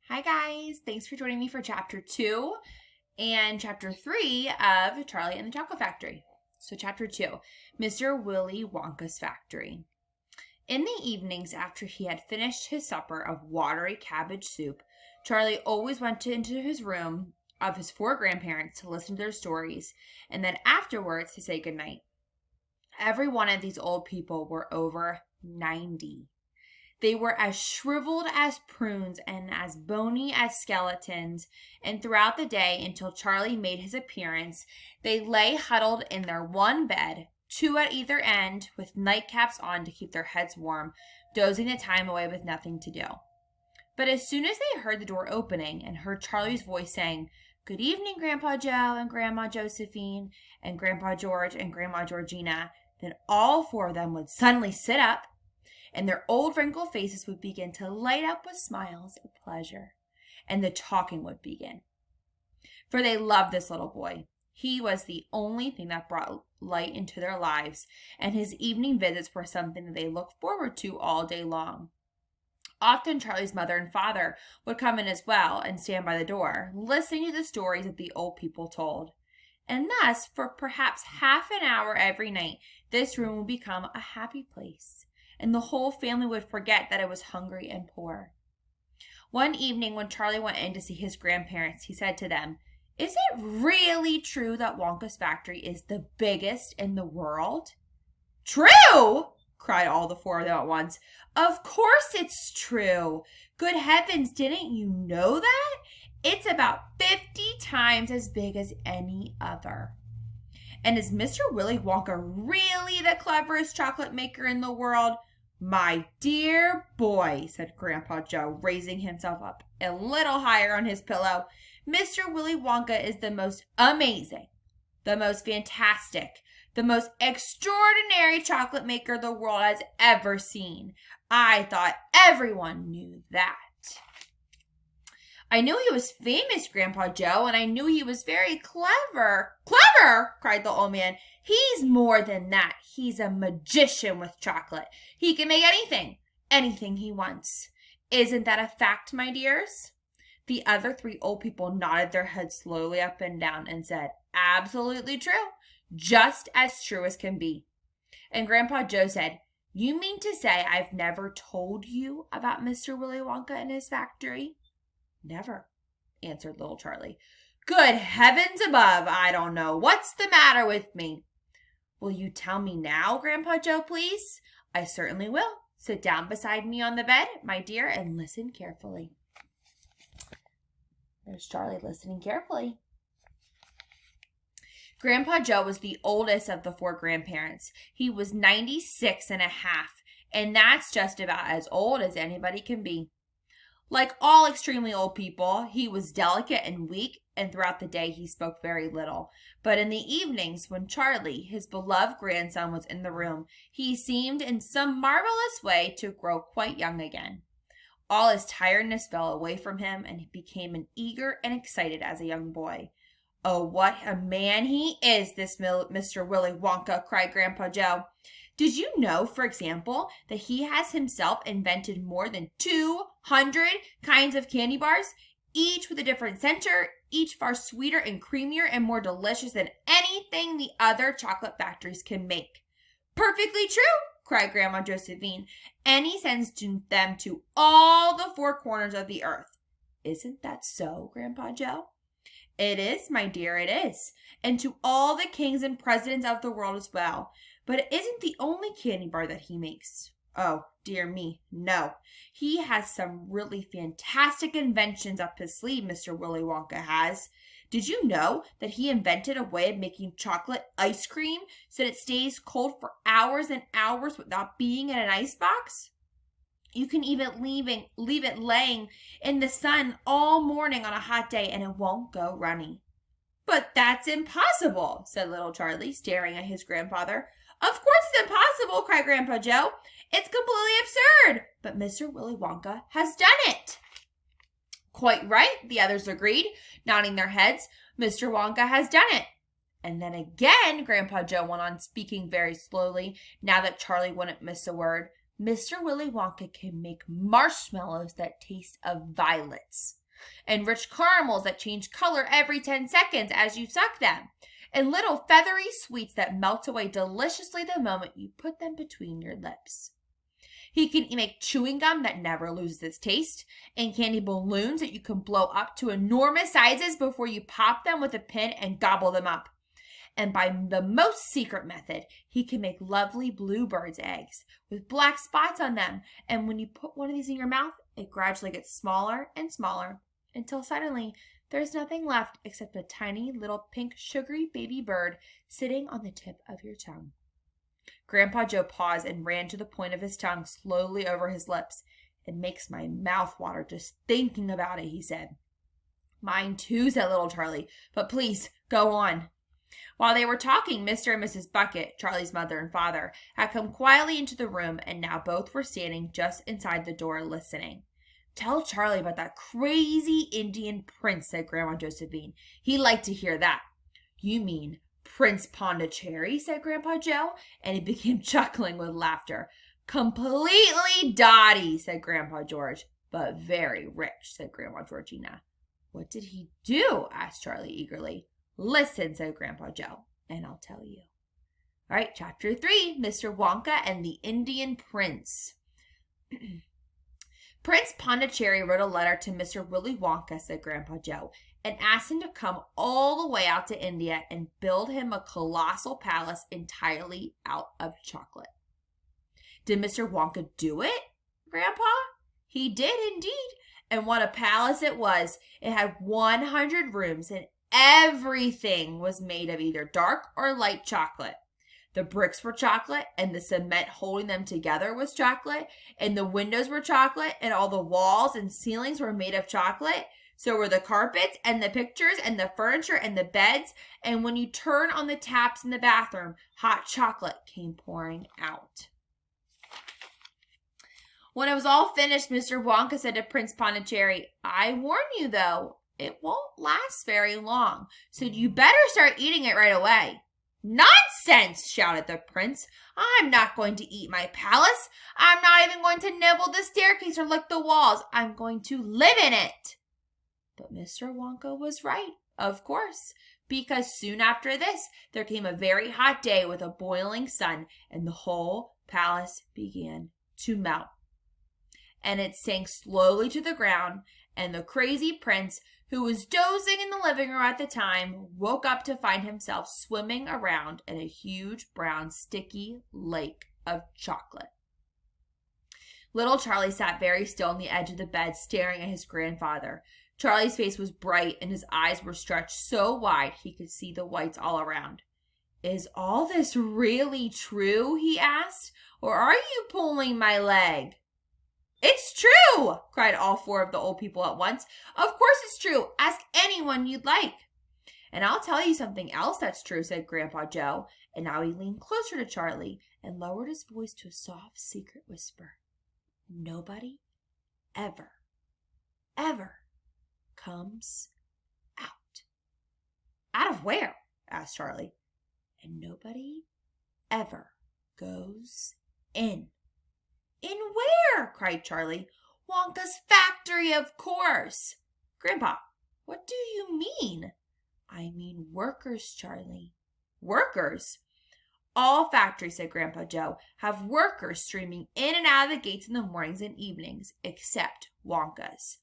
Hi guys, thanks for joining me for chapter 2 and chapter 3 of Charlie and the Chocolate Factory. So chapter 2, Mr. Willy Wonka's Factory. In the evenings after he had finished his supper of watery cabbage soup, Charlie always went into his room of his 4 grandparents to listen to their stories and then afterwards to say goodnight. Every one of these old people were over 90. They were as shriveled as prunes and as bony as skeletons, and throughout the day until Charlie made his appearance, they lay huddled in their one bed, 2 at either end, with nightcaps on to keep their heads warm, dozing the time away with nothing to do. But as soon as they heard the door opening and heard Charlie's voice saying, "Good evening, Grandpa Joe and Grandma Josephine and Grandpa George and Grandma Georgina," then all 4 of them would suddenly sit up, and their old wrinkled faces would begin to light up with smiles of pleasure, and the talking would begin. For they loved this little boy. He was the only thing that brought light into their lives, and his evening visits were something that they looked forward to all day long. Often Charlie's mother and father would come in as well and stand by the door, listening to the stories that the old people told. And thus, for perhaps half an hour every night, this room would become a happy place, and the whole family would forget that it was hungry and poor. One evening when Charlie went in to see his grandparents, he said to them, "Is it really true that Wonka's factory is the biggest in the world?" "True!" cried all the 4 of them at once. "Of course it's true. Good heavens, didn't you know that? It's about 50 times as big as any other." "And is Mr. Willy Wonka really the cleverest chocolate maker in the world?" "My dear boy," said Grandpa Joe, raising himself up a little higher on his pillow, "Mr. Willy Wonka is the most amazing, the most fantastic, the most extraordinary chocolate maker the world has ever seen. I thought everyone knew that." "I knew he was famous, Grandpa Joe, and I knew he was very clever." "Clever!" cried the old man. "He's more than that. He's a magician with chocolate. He can make anything he wants. Isn't that a fact, my dears?" The other 3 old people nodded their heads slowly up and down and said, "Absolutely true. Just as true as can be." And Grandpa Joe said, "You mean to say I've never told you about Mr. Willy Wonka and his factory?" "Never," answered little Charlie. "Good heavens above, I don't know what's the matter with me." "Will you tell me now, Grandpa Joe, please?" "I certainly will. Sit down beside me on the bed, my dear, and listen carefully." There's Charlie listening carefully. Grandpa Joe was the oldest of the 4 grandparents. He was 96 and a half, and that's just about as old as anybody can be. Like all extremely old people, he was delicate and weak, and throughout the day he spoke very little. But in the evenings, when Charlie, his beloved grandson, was in the room, he seemed in some marvelous way to grow quite young again. All his tiredness fell away from him, and he became as eager and excited as a young boy. "Oh, what a man he is, this Mr. Willy Wonka," cried Grandpa Joe. "Did you know, for example, that he has himself invented more than 200 kinds of candy bars, each with a different center, each far sweeter and creamier and more delicious than anything the other chocolate factories can make?" "Perfectly true," cried Grandma Josephine, "and he sends them to all the 4 corners of the earth." "Isn't that so, Grandpa Joe?" "It is, my dear, it is, and to all the kings and presidents of the world as well. But it isn't the only candy bar that he makes. Oh, dear me, no. He has some really fantastic inventions up his sleeve, Mr. Willy Wonka has. Did you know that he invented a way of making chocolate ice cream so that it stays cold for hours and hours without being in an icebox? You can even leave it laying in the sun all morning on a hot day and it won't go runny." "But that's impossible," said little Charlie, staring at his grandfather. "Of course it's impossible," cried Grandpa Joe. "It's completely absurd. But Mr. Willy Wonka has done it." "Quite right," the others agreed, nodding their heads. "Mr. Wonka has done it." And then again Grandpa Joe went on speaking very slowly, now that Charlie wouldn't miss a word. Mr. Willy Wonka can make marshmallows that taste of violets, and rich caramels that change color every 10 seconds as you suck them, and little feathery sweets that melt away deliciously the moment you put them between your lips. He can make chewing gum that never loses its taste, and candy balloons that you can blow up to enormous sizes before you pop them with a pin and gobble them up. And by the most secret method, he can make lovely bluebird's eggs with black spots on them. And when you put one of these in your mouth, it gradually gets smaller and smaller until suddenly there's nothing left except a tiny little pink sugary baby bird sitting on the tip of your tongue. Grandpa Joe paused and ran to the point of his tongue slowly over his lips. It makes my mouth water just thinking about it, he said. Mine too, said little Charlie, but please go on. While they were talking, Mr. and Mrs. Bucket, Charlie's mother and father, had come quietly into the room, and now both were standing just inside the door listening. Tell Charlie about that crazy Indian prince, said Grandma Josephine. He'd like to hear that. You mean Prince Pondicherry, said Grandpa Joe, and he began chuckling with laughter. Completely dotty, said Grandpa George. But very rich, said Grandma Georgina. What did he do? Asked Charlie eagerly. Listen, said Grandpa Joe, and I'll tell you. All right, Chapter 3, Mr. Wonka and the Indian Prince. Prince Pondicherry wrote a letter to Mr. Willy Wonka, said Grandpa Joe, and asked him to come all the way out to India and build him a colossal palace entirely out of chocolate. Did Mr. Wonka do it, Grandpa? He did indeed, and what a palace it was. It had 100 rooms, and everything was made of either dark or light chocolate. The bricks were chocolate, and the cement holding them together was chocolate, and the windows were chocolate, and all the walls and ceilings were made of chocolate. So were the carpets and the pictures and the furniture and the beds, and when you turn on the taps in the bathroom, hot chocolate came pouring out. When it was all finished, Mr. Wonka said to Prince Pondicherry, I warn you, though, it won't last very long, so you better start eating it right away. Nonsense, shouted the prince. I'm not going to eat my palace. I'm not even going to nibble the staircase or lick the walls. I'm going to live in it. But Mr. Wonka was right, of course, because soon after this, there came a very hot day with a boiling sun, and the whole palace began to melt. And it sank slowly to the ground, and the crazy prince, who was dozing in the living room at the time, woke up to find himself swimming around in a huge brown sticky lake of chocolate. Little Charlie sat very still on the edge of the bed, staring at his grandfather. Charlie's face was bright, and his eyes were stretched so wide he could see the whites all around. Is all this really true? He asked. Or are you pulling my leg? It's true, cried all four of the old people at once. Of course it's true. Ask anyone you'd like. And I'll tell you something else that's true, said Grandpa Joe. And now he leaned closer to Charlie and lowered his voice to a soft, secret whisper. Nobody ever comes out. Out of where? Asked Charlie. And nobody ever goes in. In where? Cried Charlie. Wonka's factory, of course. Grandpa, what do you mean? I mean workers, Charlie. Workers? All factories, said Grandpa Joe, have workers streaming in and out of the gates in the mornings and evenings, except Wonka's.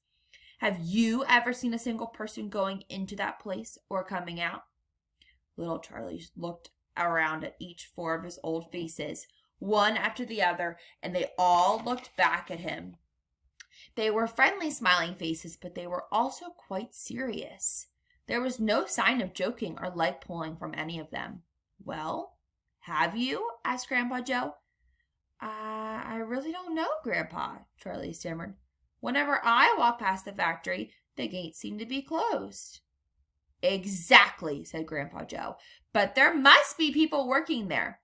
Have you ever seen a single person going into that place or coming out? Little Charlie looked around at each four of his old faces, one after the other, and they all looked back at him. They were friendly, smiling faces, but they were also quite serious. There was no sign of joking or leg pulling from any of them. Well, have you? Asked Grandpa Joe. I really don't know, Grandpa, Charlie stammered. Whenever I walk past the factory, the gates seem to be closed. Exactly, said Grandpa Joe. But there must be people working there.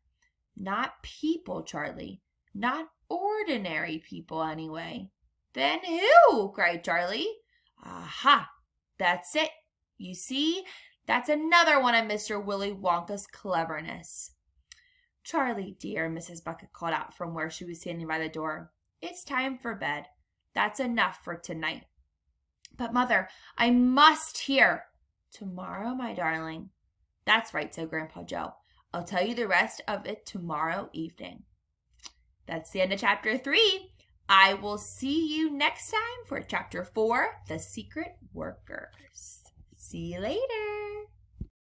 Not people, Charlie. Not ordinary people, anyway. Then who? Cried Charlie. Aha! That's it. You see, that's another one of Mr. Willy Wonka's cleverness. Charlie, dear, Mrs. Bucket called out from where she was standing by the door. It's time for bed. That's enough for tonight. But, Mother, I must hear. Tomorrow, my darling. That's right, said Grandpa Joe. I'll tell you the rest of it tomorrow evening. That's the end of chapter 3. I will see you next time for chapter 4, The Secret Workers. See you later.